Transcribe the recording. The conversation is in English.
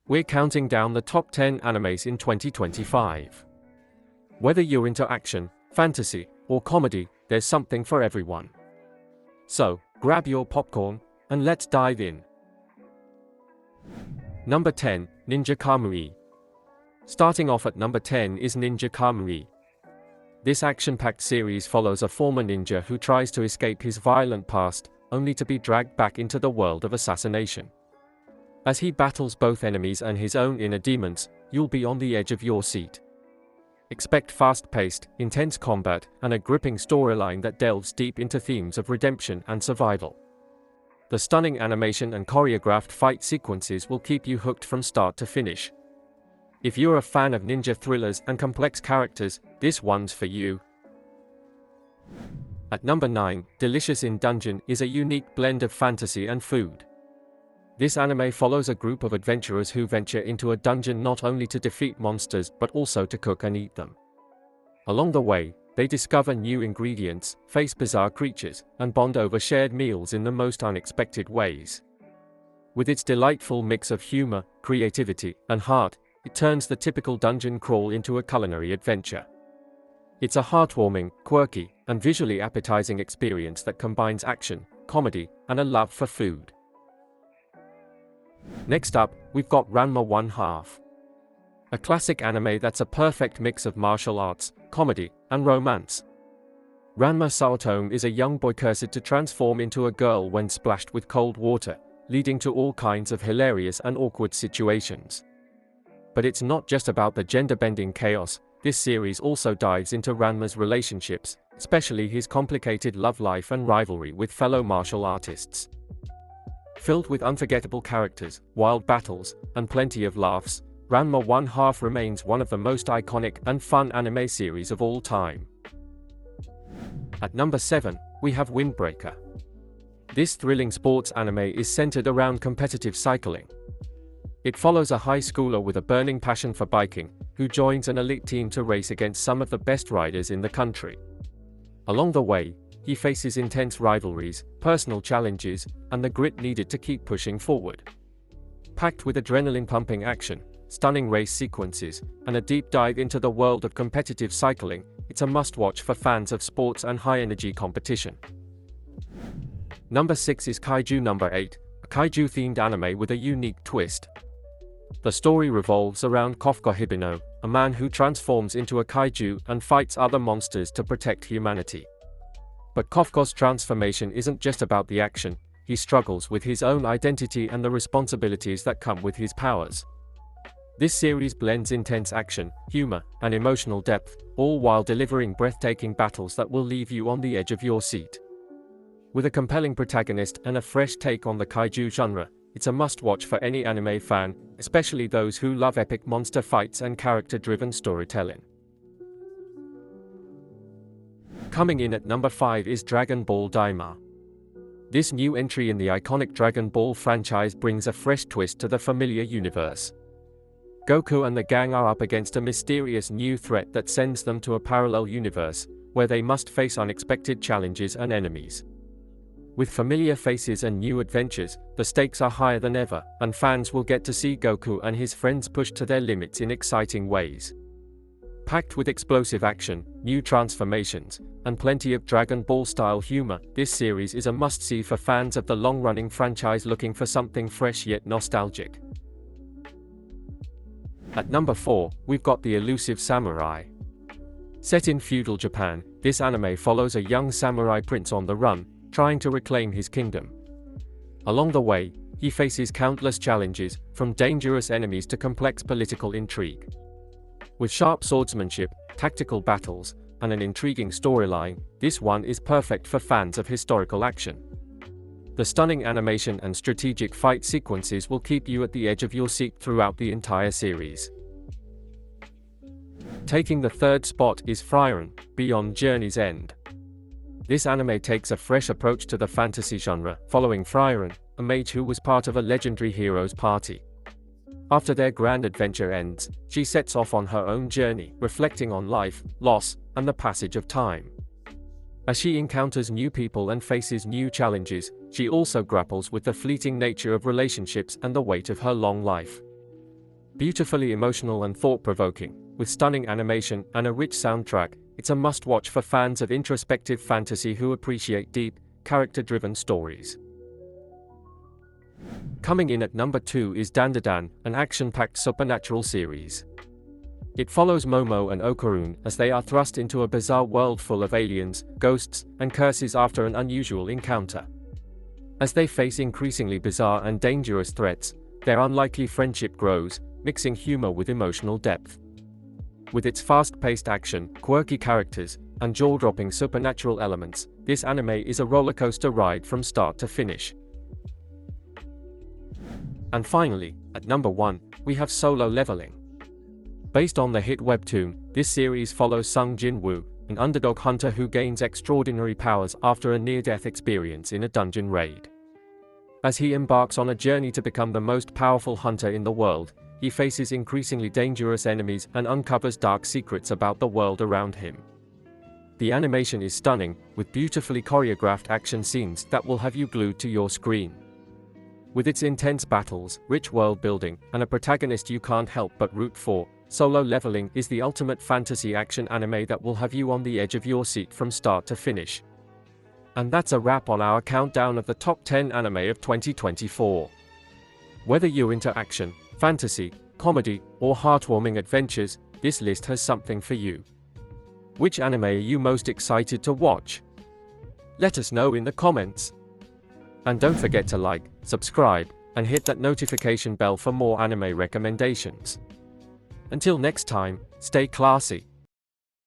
We're counting down the top 10 animes in 2025. Whether you're into action, fantasy, or comedy, there's something for everyone. So, grab your popcorn, and let's dive in. Number 10, Ninja Kamui. Starting off at number 10 is Ninja Kamui. This action-packed series follows a former ninja who tries to escape his violent past, only to be dragged back into the world of assassination. As he battles both enemies and his own inner demons, you'll be on the edge of your seat. Expect fast-paced, intense combat, and a gripping storyline that delves deep into themes of redemption and survival. The stunning animation and choreographed fight sequences will keep you hooked from start to finish. If you're a fan of ninja thrillers and complex characters, this one's for you. At number 9, Delicious in Dungeon is a unique blend of fantasy and food. This anime follows a group of adventurers who venture into a dungeon not only to defeat monsters but also to cook and eat them. Along the way, they discover new ingredients, face bizarre creatures, and bond over shared meals in the most unexpected ways. With its delightful mix of humor, creativity, and heart, it turns the typical dungeon crawl into a culinary adventure. It's a heartwarming, quirky, and visually appetizing experience that combines action, comedy, and a love for food. Next up, we've got Ranma 1/2. A classic anime that's a perfect mix of martial arts, comedy, and romance. Ranma Saotome is a young boy cursed to transform into a girl when splashed with cold water, leading to all kinds of hilarious and awkward situations. But it's not just about the gender-bending chaos. This series also dives into Ranma's relationships, especially his complicated love life and rivalry with fellow martial artists. Filled with unforgettable characters, wild battles, and plenty of laughs, Ranma 1/2 remains one of the most iconic and fun anime series of all time. At number 7, we have Windbreaker. This thrilling sports anime is centered around competitive cycling. It follows a high schooler with a burning passion for biking, who joins an elite team to race against some of the best riders in the country. Along the way, he faces intense rivalries, personal challenges, and the grit needed to keep pushing forward. Packed with adrenaline-pumping action, stunning race sequences, and a deep dive into the world of competitive cycling, it's a must-watch for fans of sports and high-energy competition. Number 6 is Kaiju No. 8, a kaiju-themed anime with a unique twist. The story revolves around Kofka Hibino, a man who transforms into a kaiju and fights other monsters to protect humanity. But Kofka's transformation isn't just about the action. He struggles with his own identity and the responsibilities that come with his powers. This series blends intense action, humor, and emotional depth, all while delivering breathtaking battles that will leave you on the edge of your seat. With a compelling protagonist and a fresh take on the kaiju genre, it's a must-watch for any anime fan, especially those who love epic monster fights and character-driven storytelling. Coming in at number 5 is Dragon Ball Daima. This new entry in the iconic Dragon Ball franchise brings a fresh twist to the familiar universe. Goku and the gang are up against a mysterious new threat that sends them to a parallel universe, where they must face unexpected challenges and enemies. With familiar faces and new adventures, the stakes are higher than ever, and fans will get to see Goku and his friends pushed to their limits in exciting ways. Packed with explosive action, new transformations, and plenty of Dragon Ball-style humor, this series is a must-see for fans of the long-running franchise looking for something fresh yet nostalgic. At number 4, we've got the Elusive Samurai. Set in feudal Japan, this anime follows a young samurai prince on the run, trying to reclaim his kingdom. Along the way, he faces countless challenges, from dangerous enemies to complex political intrigue. With sharp swordsmanship, tactical battles, and an intriguing storyline, this one is perfect for fans of historical action. The stunning animation and strategic fight sequences will keep you at the edge of your seat throughout the entire series. Taking the third spot is Frieren, Beyond Journey's End. This anime takes a fresh approach to the fantasy genre, following Frieren, a mage who was part of a legendary hero's party. After their grand adventure ends, she sets off on her own journey, reflecting on life, loss, and the passage of time. As she encounters new people and faces new challenges, she also grapples with the fleeting nature of relationships and the weight of her long life. Beautifully emotional and thought-provoking, with stunning animation and a rich soundtrack, it's a must-watch for fans of introspective fantasy who appreciate deep, character-driven stories. Coming in at number 2 is Dandadan, an action-packed supernatural series. It follows Momo and Okarun as they are thrust into a bizarre world full of aliens, ghosts, and curses after an unusual encounter. As they face increasingly bizarre and dangerous threats, their unlikely friendship grows, mixing humor with emotional depth. With its fast-paced action, quirky characters, and jaw-dropping supernatural elements, this anime is a rollercoaster ride from start to finish. And finally, at number 1, we have Solo Leveling. Based on the hit webtoon, this series follows Sung Jin-woo, an underdog hunter who gains extraordinary powers after a near-death experience in a dungeon raid. As he embarks on a journey to become the most powerful hunter in the world, he faces increasingly dangerous enemies and uncovers dark secrets about the world around him. The animation is stunning, with beautifully choreographed action scenes that will have you glued to your screen. With its intense battles, rich world building, and a protagonist you can't help but root for, Solo Leveling is the ultimate fantasy action anime that will have you on the edge of your seat from start to finish. And that's a wrap on our countdown of the top 10 anime of 2024. Whether you're into action, fantasy, comedy, or heartwarming adventures, this list has something for you. Which anime are you most excited to watch? Let us know in the comments. And don't forget to like, subscribe, and hit that notification bell for more anime recommendations. Until next time, stay classy.